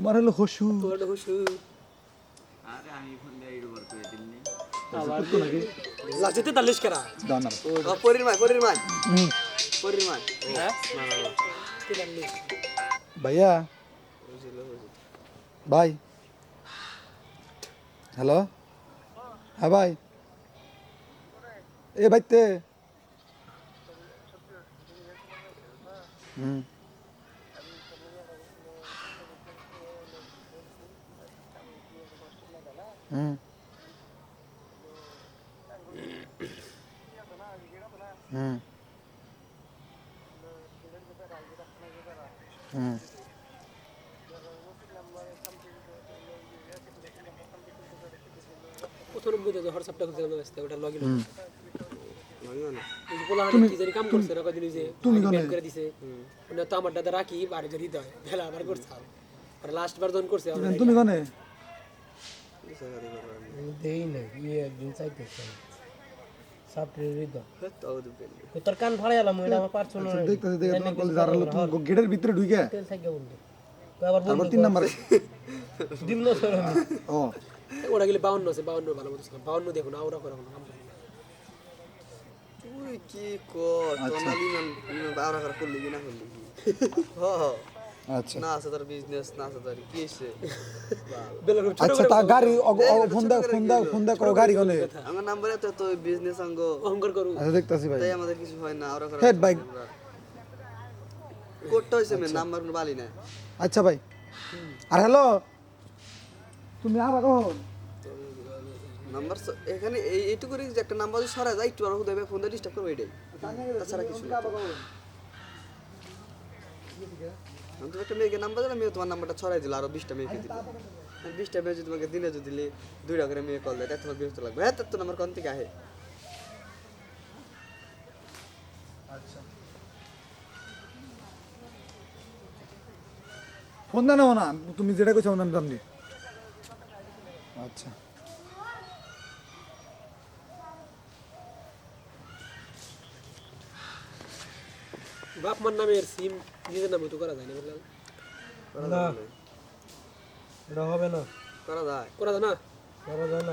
তোমার হলো হসু তোর হসু আরে আমি ফোন দিয়ে ইউবার করে দিলনি আবার লাজতে তালিশ করা দাও না পরির মাই হুম হ্যাঁ না না না কি তালিশ ভাইয়া ভাই হ্যালো হ্যাঁ ভাই এ বাইতে হুম হুম হুম হুম প্রথম বুঝে যে হোয়াটসঅ্যাপটা খুঁজে গেল আসতে ওটা লগইন হুম না এই পোলা কি জানি কাম করছে না কদিন যে তুমি ব্যান কেন? করে দিছে ওটা তো আমার দাদা রাখি বাড়ি ধরি দেয় ভেলা আবার করছে আর লাস্ট বার জন করছে আমার তুমি কনে দেই না ইয়ে একদিন চাইতেছে সফটওয়্যার হৃদয় তাও দিবেন তোর কান ফাড়ে এলাম এটা আমার পার্সোনাল দেখতেছি দেখে তোমার কল যারা হলো তুমি গেটের ভিতরে ঢুকে তেল থাকে বন্ধু তো আবার তারপর বন্ধু 3 নাম্বার দিম না স্যার আমি ও ওরা গেলে 52 আছে 52 ভালো মতো 52 দেখুন ওরা করে কোনো কাম করে না। তুই কি কর তোমার ইমান বারা করে করলি কি না করলি হ আচ্ছা না আছে তার বিজনেস না আছে তার কি হইছে বেলা ছোট আচ্ছা তা গাড়ি ফোন দা করো গাড়ি গনে আমার নাম্বারে তো তো বিজনেস অঙ্গ অহংকার করু আচ্ছা দেখতাছি ভাই তাই আমাদের কিছু হয় না ওরা করে হেড বাইক কোডটা হইছে মেন নাম্বার কোনো বালি না আচ্ছা ভাই আর হ্যালো তুমি আবার কখন নাম্বার এখানে এইটুকুরই যে একটা নাম্বার সরা যায় একটু আর দেবে ফোন দিয়ে ডিস্টার্ব করবে এটাই তাছাড়া কিছু না আমি তো একটা মেয়েকে নাম্বার দিলাম মেয়ে তোমার নাম্বারটা ছড়াই দিল আরো 20টা মেয়েকে দিল 20টা মেয়ে যদি তোমাকে দিনে যদি দিলে 2টা করে মেয়ে কল দেয় তাহলে তোমার বিরক্ত লাগবে হ্যাঁ তো নাম্বার কোন থেকে আহে ফোন দা নাও না তুমি যেটা কইছো আমি দাম নি আচ্ছা বাপ মার নামের সিম নিজের নামে তো করা যায় না বললাম না এটা হবে না করা যায় করা যায় না করা যায় না